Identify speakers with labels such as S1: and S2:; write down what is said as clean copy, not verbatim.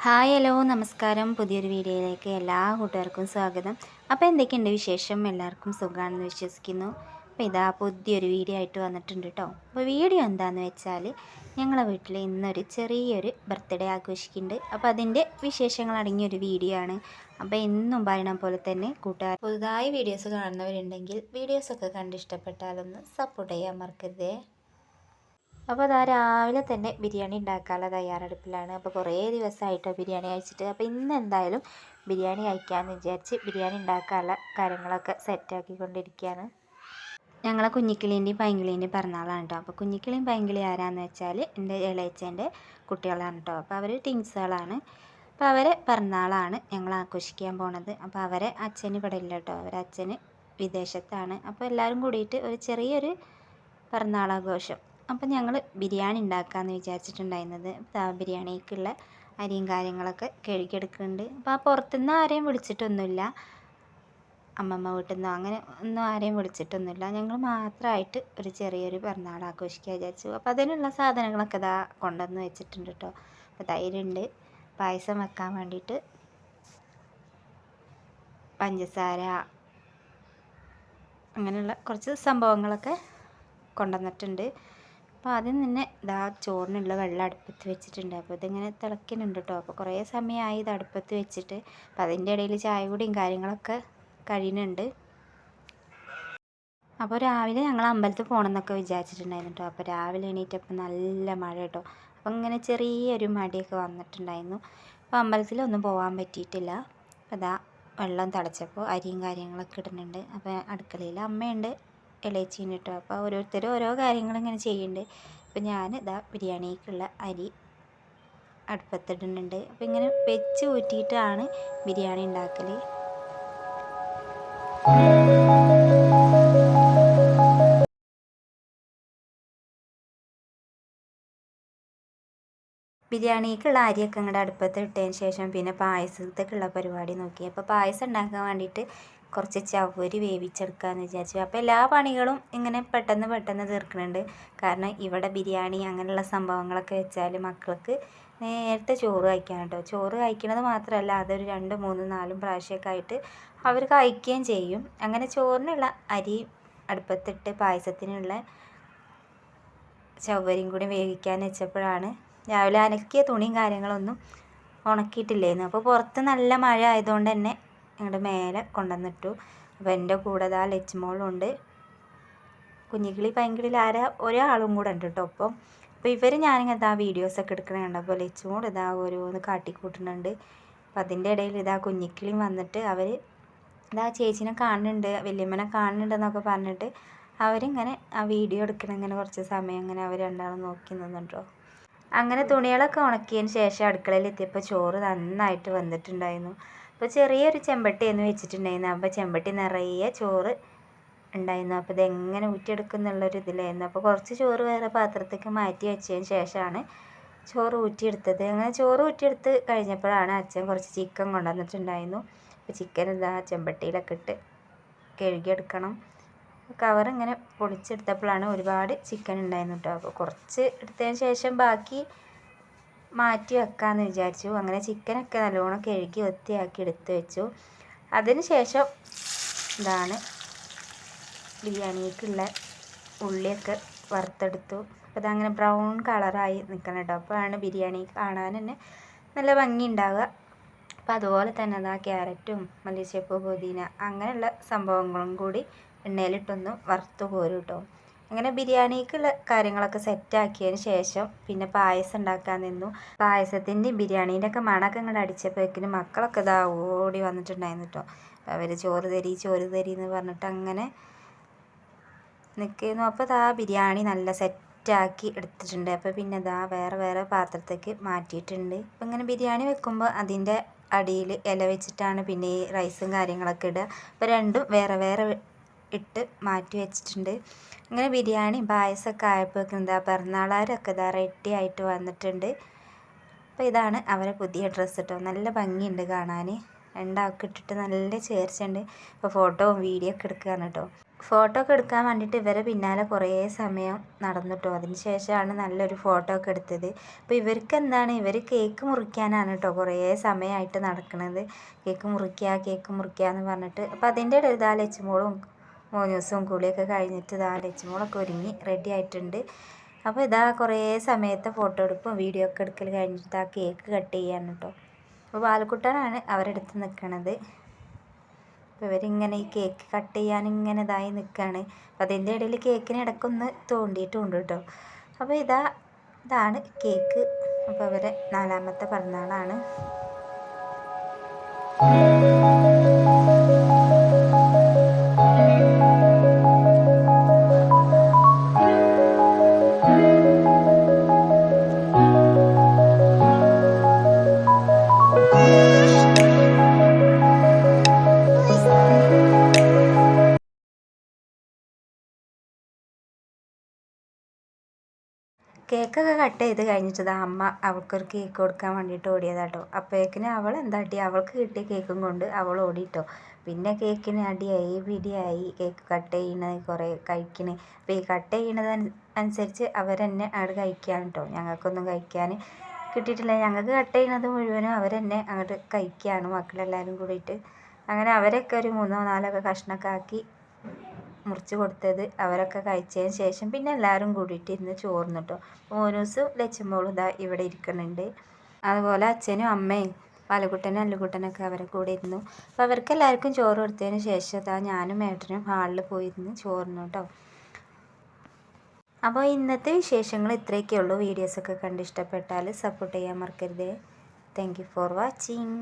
S1: Hi hello നമസ്കാരം. പുതിയൊരു വീഡിയോയിലേക്ക് എല്ലാ കൂട്ടുകാർക്കും സ്വാഗതം. അപ്പോൾ എന്തൊക്കെയുണ്ട് വിശേഷം? എല്ലാവർക്കും സുഖമാണെന്ന് വിശ്വസിക്കുന്നു. അപ്പോൾ ഇതാ പുതിയൊരു വീഡിയോ ആയിട്ട് വന്നിട്ടുണ്ട് കേട്ടോ. അപ്പോൾ വീഡിയോ എന്താണെന്ന് വെച്ചാൽ ഞങ്ങളെ വീട്ടിൽ ഇന്നൊരു ചെറിയൊരു ബർത്ത്ഡേ ആഘോഷിക്കുന്നുണ്ട്. അപ്പോൾ അതിൻ്റെ വിശേഷങ്ങൾ അടങ്ങിയൊരു വീഡിയോ ആണ്. അപ്പോൾ എന്നും പറയണ പോലെ തന്നെ കൂട്ടുകാർ പുതുതായി വീഡിയോസ് കാണുന്നവരുണ്ടെങ്കിൽ വീഡിയോസൊക്കെ കണ്ട് ഇഷ്ടപ്പെട്ടാലൊന്ന് സപ്പോർട്ട് ചെയ്യാൻ മറക്കരുതേ. അപ്പോൾ അതാ രാവിലെ തന്നെ ബിരിയാണി ഉണ്ടാക്കാനുള്ള തയ്യാറെടുപ്പിലാണ്. അപ്പോൾ കുറേ ദിവസമായിട്ടോ ബിരിയാണി കഴിച്ചിട്ട്. അപ്പോൾ ഇന്ന് എന്തായാലും ബിരിയാണി കഴിക്കാമെന്ന് വിചാരിച്ച് ബിരിയാണി ഉണ്ടാക്കാനുള്ള കാര്യങ്ങളൊക്കെ സെറ്റാക്കിക്കൊണ്ടിരിക്കുകയാണ്. ഞങ്ങളെ കുഞ്ഞിക്കിളീൻ്റെയും പൈങ്കിളീൻ്റെയും പിറന്നാളാണ് കേട്ടോ. അപ്പോൾ കുഞ്ഞിക്കിളിയും പൈങ്കിളി ആരാന്ന് വെച്ചാൽ എൻ്റെ ഇളയച്ചൻ്റെ കുട്ടികളാണ് കേട്ടോ. അപ്പോൾ അവർ ടിൻസുകളാണ്. അപ്പോൾ അവരെ പിറന്നാളാണ് ഞങ്ങൾ ആഘോഷിക്കാൻ പോണത്. അപ്പോൾ അവരെ അച്ഛന് ഇവിടെ ഇല്ല കേട്ടോ. അവരെ അച്ഛന് വിദേശത്താണ്. അപ്പോൾ എല്ലാവരും കൂടിയിട്ട് ഒരു ചെറിയൊരു പിറന്നാളാഘോഷം. അപ്പം ഞങ്ങൾ ബിരിയാണി ഉണ്ടാക്കാമെന്ന് വിചാരിച്ചിട്ടുണ്ടായിരുന്നത്. ബിരിയാണിക്കുള്ള അരിയും കാര്യങ്ങളൊക്കെ കഴുകിയെടുക്കുന്നുണ്ട്. അപ്പോൾ ആ പുറത്തുനിന്ന് ആരെയും വിളിച്ചിട്ടൊന്നുമില്ല, അമ്മമ്മ വീട്ടിൽ നിന്നോ അങ്ങനെ ഒന്നും ആരെയും വിളിച്ചിട്ടൊന്നുമില്ല. ഞങ്ങൾ മാത്രമായിട്ട് ഒരു ചെറിയൊരു പിറന്നാൾ ആഘോഷിക്കാൻ വിചാരിച്ചു. അപ്പോൾ അതിനുള്ള സാധനങ്ങളൊക്കെ ഇതാ കൊണ്ടുവന്ന് വെച്ചിട്ടുണ്ട് കേട്ടോ. അപ്പോൾ തൈരുണ്ട്, പായസം വെക്കാൻ വേണ്ടിയിട്ട് പഞ്ചസാര, അങ്ങനെയുള്ള കുറച്ച് സംഭവങ്ങളൊക്കെ കൊണ്ടുവന്നിട്ടുണ്ട്. അപ്പോൾ ആദ്യം തന്നെ ഇതാ ചോറിനുള്ള വെള്ളം അടുപ്പത്ത് വെച്ചിട്ടുണ്ട്. അപ്പോൾ ഇതിങ്ങനെ തിളയ്ക്കുന്നുണ്ട് കേട്ടോ. അപ്പോൾ കുറേ സമയമായി ഇത് അടുപ്പത്ത് വെച്ചിട്ട്. അപ്പോൾ അതിൻ്റെ ഇടയിൽ ചായ കുടിയും കാര്യങ്ങളൊക്കെ കഴിയുന്നുണ്ട്. അപ്പോൾ രാവിലെ ഞങ്ങൾ അമ്പലത്തിൽ പോകണമെന്നൊക്കെ വിചാരിച്ചിട്ടുണ്ടായിരുന്നു കേട്ടോ. അപ്പോൾ രാവിലെ എണീറ്റപ്പോൾ നല്ല മഴ കേട്ടോ. അപ്പോൾ ഇങ്ങനെ ചെറിയൊരു മടിയൊക്കെ വന്നിട്ടുണ്ടായിരുന്നു. അപ്പോൾ അമ്പലത്തിലൊന്നും പോകാൻ പറ്റിയിട്ടില്ല. അപ്പോൾ ഇതാ വെള്ളം തിളച്ചപ്പോൾ അരിയും കാര്യങ്ങളൊക്കെ ഇടുന്നുണ്ട്. അപ്പോൾ അടുക്കളയിൽ അമ്മയുണ്ട്, ഇളയച്ചീന് കേട്ടോ. അപ്പോൾ ഓരോരുത്തരും ഓരോ കാര്യങ്ങളിങ്ങനെ ചെയ്യുന്നുണ്ട്. അപ്പോൾ ഞാൻ ഇതാ ബിരിയാണിക്കുള്ള അരി അടുപ്പത്തിടുന്നുണ്ട്. അപ്പോൾ ഇങ്ങനെ വെച്ച് ഊറ്റിയിട്ടാണ് ബിരിയാണി ഉണ്ടാക്കൽ. ബിരിയാണിക്കുള്ള അരിയൊക്കെ ഇങ്ങോട്ട് അടുപ്പത്ത് ഇട്ടതിന് ശേഷം പിന്നെ പായസത്തേക്കുള്ള പരിപാടി നോക്കി. അപ്പോൾ പായസം ഉണ്ടാക്കാൻ വേണ്ടിയിട്ട് കുറച്ച് ചവ്വരി വേവിച്ചെടുക്കാമെന്ന് വിചാരിച്ചു. അപ്പോൾ എല്ലാ പണികളും ഇങ്ങനെ പെട്ടെന്ന് തീർക്കുന്നുണ്ട്. കാരണം ഇവിടെ ബിരിയാണി അങ്ങനെയുള്ള സംഭവങ്ങളൊക്കെ വെച്ചാൽ മക്കൾക്ക് നേരത്തെ ചോറ് കഴിക്കാൻ കേട്ടോ. ചോറ് കഴിക്കുന്നത് മാത്രമല്ല അതൊരു 2, 3, 4 പ്രാവശ്യമൊക്കെ ആയിട്ട് അവർ കഴിക്കുകയും ചെയ്യും. അങ്ങനെ ചോറിനുള്ള അരി അടുപ്പത്തിട്ട് പായസത്തിനുള്ള ചവ്വരിയും കൂടി വേവിക്കാൻ വെച്ചപ്പോഴാണ് രാവിലെ അലക്കിയ തുണിയും കാര്യങ്ങളൊന്നും ഉണക്കിയിട്ടില്ലായിരുന്നു. അപ്പോൾ പുറത്ത് നല്ല മഴ ആയതുകൊണ്ട് തന്നെ ഞങ്ങളുടെ മേലെ കൊണ്ടുവന്നിട്ടു. അപ്പോൾ എൻ്റെ കൂടെ ഇതാ ലച്ചുമോളുണ്ട്, കുഞ്ഞിക്കിളി പൈങ്കിളിയിൽ ഒരാളും കൂടെ ഉണ്ട് കേട്ടോ. അപ്പോൾ ഇവർ ഞാനിങ്ങനെ ഇതാ വീഡിയോസൊക്കെ എടുക്കണ കണ്ടപ്പോൾ ലച്ചുമോൾ ഇതാ ഓരോന്ന് കാട്ടിക്കൂട്ടുന്നുണ്ട്. അപ്പോൾ അതിൻ്റെ ഇടയിൽ ഇതാ കുഞ്ഞിക്കിളിയും വന്നിട്ട് അവർ ഇതാ ചേച്ചിനെ കാണുന്നുണ്ട്, വല്യമ്മനെ കാണുന്നുണ്ടെന്നൊക്കെ പറഞ്ഞിട്ട് അവരിങ്ങനെ ആ വീഡിയോ എടുക്കണം. ഇങ്ങനെ കുറച്ച് സമയം ഇങ്ങനെ അവർ രണ്ടാളും നോക്കി നിന്നുണ്ടോ. അങ്ങനെ തുണികളൊക്കെ ഉണക്കിയതിന് ശേഷം അടുക്കളയിൽ എത്തിയപ്പോൾ ചോറ് നന്നായിട്ട് വന്നിട്ടുണ്ടായിരുന്നു. അപ്പോൾ ചെറിയൊരു ചെമ്പട്ടിയായിരുന്നു വെച്ചിട്ടുണ്ടായിരുന്നു. അപ്പോൾ ചെമ്പട്ടി നിറയെ ചോറ് ഉണ്ടായിരുന്നു. അപ്പോൾ ഇതെങ്ങനെ ഊറ്റിയെടുക്കുന്നുള്ളൊരു ഇതിലായിരുന്നു. അപ്പോൾ കുറച്ച് ചോറ് വേറെ പാത്രത്തേക്ക് മാറ്റി വെച്ചതിന് ശേഷമാണ് ചോറ് ഊറ്റിയെടുത്തത്. അങ്ങനെ ചോറ് ഊറ്റിയെടുത്ത് കഴിഞ്ഞപ്പോഴാണ് അച്ഛൻ കുറച്ച് ചിക്കൻ കൊണ്ടുവന്നിട്ടുണ്ടായിരുന്നു. അപ്പോൾ ചിക്കൻ ഇതാ ചെമ്പട്ടിയിലൊക്കെ ഇട്ട് കഴുകിയെടുക്കണം. കവർ ഇങ്ങനെ പൊളിച്ചെടുത്തപ്പോഴാണ് ഒരുപാട് ചിക്കൻ ഉണ്ടായിരുന്നു കേട്ടോ. അപ്പോൾ കുറച്ച് എടുത്തതിന് ശേഷം ബാക്കി മാറ്റി വെക്കാമെന്ന് വിചാരിച്ചു. അങ്ങനെ ചിക്കനൊക്കെ നല്ലോണം കഴുകി വൃത്തിയാക്കി എടുത്ത് വെച്ചു. അതിന് ശേഷം ഇതാണ് ബിരിയാണിക്കുള്ള ഉള്ളിയൊക്കെ വറുത്തെടുത്തു. അപ്പോൾ അതങ്ങനെ ബ്രൗൺ കളറായി നിൽക്കണം കേട്ടോ. അപ്പോഴാണ് ബിരിയാണി കാണാൻ തന്നെ നല്ല ഭംഗി ഉണ്ടാവുക. അപ്പോൾ അതുപോലെ തന്നെ അതാ ക്യാരറ്റും മല്ലിച്ചപ്പ് പുതിന അങ്ങനെയുള്ള സംഭവങ്ങളും കൂടി എണ്ണയിലിട്ടൊന്ന് വറുത്ത് കോരും കേട്ടോ. അങ്ങനെ ബിരിയാണിക്കുള്ള കാര്യങ്ങളൊക്കെ സെറ്റാക്കിയതിന് ശേഷം പിന്നെ പായസം ഉണ്ടാക്കാൻ നിന്നു. പായസത്തിൻ്റെ ബിരിയാണീൻ്റെ ഒക്കെ മണമൊക്കെ ഇങ്ങോട്ട് അടിച്ചപ്പോഴേക്കിനും മക്കളൊക്കെ ഇതാ ഓടി വന്നിട്ടുണ്ടായിരുന്നു കേട്ടോ. അവർ ചോറ് തരി എന്ന് പറഞ്ഞിട്ട് അങ്ങനെ നിൽക്കുന്നു. അപ്പോൾ ഇതാ ബിരിയാണി നല്ല സെറ്റാക്കി എടുത്തിട്ടുണ്ട്. അപ്പോൾ പിന്നെ ഇതാ വേറെ പാത്രത്തേക്ക് മാറ്റിയിട്ടുണ്ട്. അപ്പോൾ ഇങ്ങനെ ബിരിയാണി വെക്കുമ്പോൾ അതിൻ്റെ അടിയിൽ ഇല വെച്ചിട്ടാണ് പിന്നെ ഈ റൈസും കാര്യങ്ങളൊക്കെ ഇടുക. അപ്പോൾ രണ്ടും വേറെ ഇട്ട് മാറ്റി വെച്ചിട്ടുണ്ട്. അങ്ങനെ ബിരിയാണി പായസമൊക്കെ ആയപ്പോഴേക്കും എന്താ പിറന്നാളാരൊക്കെ ഇതാ റെഡി ആയിട്ട് വന്നിട്ടുണ്ട്. അപ്പോൾ ഇതാണ് അവരെ പുതിയ ഡ്രസ്സ് കേട്ടോ. നല്ല ഭംഗിയുണ്ട് കാണാൻ. രണ്ടാൾക്ക് ഇട്ടിട്ട് നല്ല ചേർച്ചയുണ്ട്. ഇപ്പോൾ ഫോട്ടോയും വീഡിയോ ഒക്കെ എടുക്കുകയാണ് കേട്ടോ. ഫോട്ടോ ഒക്കെ എടുക്കാൻ വേണ്ടിയിട്ട് ഇവരെ പിന്നാലെ കുറേ സമയം നടന്നു കേട്ടോ. അതിന് ശേഷമാണ് നല്ലൊരു ഫോട്ടോ ഒക്കെ എടുത്തത്. അപ്പോൾ ഇവർക്ക് എന്താണ്, ഇവർ കേക്ക് മുറിക്കാനാണ് കേട്ടോ കുറേ സമയമായിട്ട് നടക്കുന്നത്. കേക്ക് മുറിക്കുക എന്ന് പറഞ്ഞിട്ട്. അപ്പോൾ അതിൻ്റെ ഇടയിൽ ഇതാ ലച്ചുമോളും മോനൂസും കുളിയൊക്കെ കഴിഞ്ഞിട്ട് ഇതാ ലച്ചുമോളൊക്കെ ഒരുങ്ങി റെഡി ആയിട്ടുണ്ട്. അപ്പോൾ ഇതാ കുറേ സമയത്തെ ഫോട്ടോ എടുപ്പും വീഡിയോ ഒക്കെ എടുക്കൽ കഴിഞ്ഞിട്ട് ആ കേക്ക് കട്ട് ചെയ്യാൻ കേട്ടോ. അപ്പോൾ ബാലക്കുട്ടനാണ് അവരെടുത്ത് നിൽക്കണത്. അപ്പോൾ ഇവരിങ്ങനെ ഈ കേക്ക് കട്ട് ചെയ്യാൻ ഇങ്ങനെ ഇതായി നിൽക്കുകയാണ്. അപ്പോൾ അതിൻ്റെ ഇടയിൽ കേക്കിന് ഇടയ്ക്കൊന്ന് തോണ്ടിയിട്ടുണ്ട് കേട്ടോ. അപ്പോൾ ഇതാണ് കേക്ക്. അപ്പോൾ അവരെ 4ാമത്തെ പിറന്നാളാണ്. കേക്കൊക്കെ കട്ട് ചെയ്ത് കഴിഞ്ഞിട്ട് അമ്മ അവൾക്കൊരു കേക്ക് കൊടുക്കാൻ വേണ്ടിയിട്ട് ഓടിയതാട്ടോ. അപ്പോഴേക്കിന് അവൾ എന്താട്ടി, അവൾക്ക് കിട്ടിയ കേക്കും കൊണ്ട് അവൾ ഓടിയിട്ടോ. പിന്നെ കേക്കിന് അടിയായി പിടിയായി. കേക്ക് കട്ട് ചെയ്യണത് കുറേ കഴിക്കണേ. അപ്പോൾ ഈ കട്ട് ചെയ്യണത് അനുസരിച്ച് അവരെന്നെ അവിടെ കഴിക്കുകയാണ് കേട്ടോ. ഞങ്ങൾക്കൊന്നും കഴിക്കാൻ കിട്ടിയിട്ടില്ല. ഞങ്ങൾക്ക് കട്ട് ചെയ്യണത് മുഴുവനും അവരെന്നെ അങ്ങോട്ട് കഴിക്കുകയാണ് മക്കളെല്ലാവരും കൂടിയിട്ട്. അങ്ങനെ അവരൊക്കെ ഒരു 3-4 കഷ്ണമൊക്കെ ആക്കി മുറിച്ച് കൊടുത്തത് അവരൊക്കെ കഴിച്ചതിന് ശേഷം പിന്നെ എല്ലാവരും കൂടിയിട്ട് ഇരുന്ന് ചോർന്നു കേട്ടോ. മോനൂസും ലച്ചുമോളും ഇതാ ഇവിടെ ഇരിക്കുന്നുണ്ട്. അതുപോലെ അച്ഛനും അമ്മയും പാലക്കുട്ടനും അല്ലുക്കുട്ടനൊക്കെ അവരെ കൂടെ ഇരുന്നു. അപ്പോൾ അവർക്ക് എല്ലാവർക്കും ചോറ് കൊടുത്തതിന് ശേഷം ഇതാ ഞാനും ഏട്ടനും ഹാളിൽ പോയിരുന്ന് ചോർന്നു കേട്ടോ. അപ്പോൾ ഇന്നത്തെ വിശേഷങ്ങൾ ഇത്രയൊക്കെ ഉള്ളൂ. വീഡിയോസൊക്കെ കണ്ട് ഇഷ്ടപ്പെട്ടാൽ സപ്പോർട്ട് ചെയ്യാൻ മറക്കരുത്. Thank you for watching.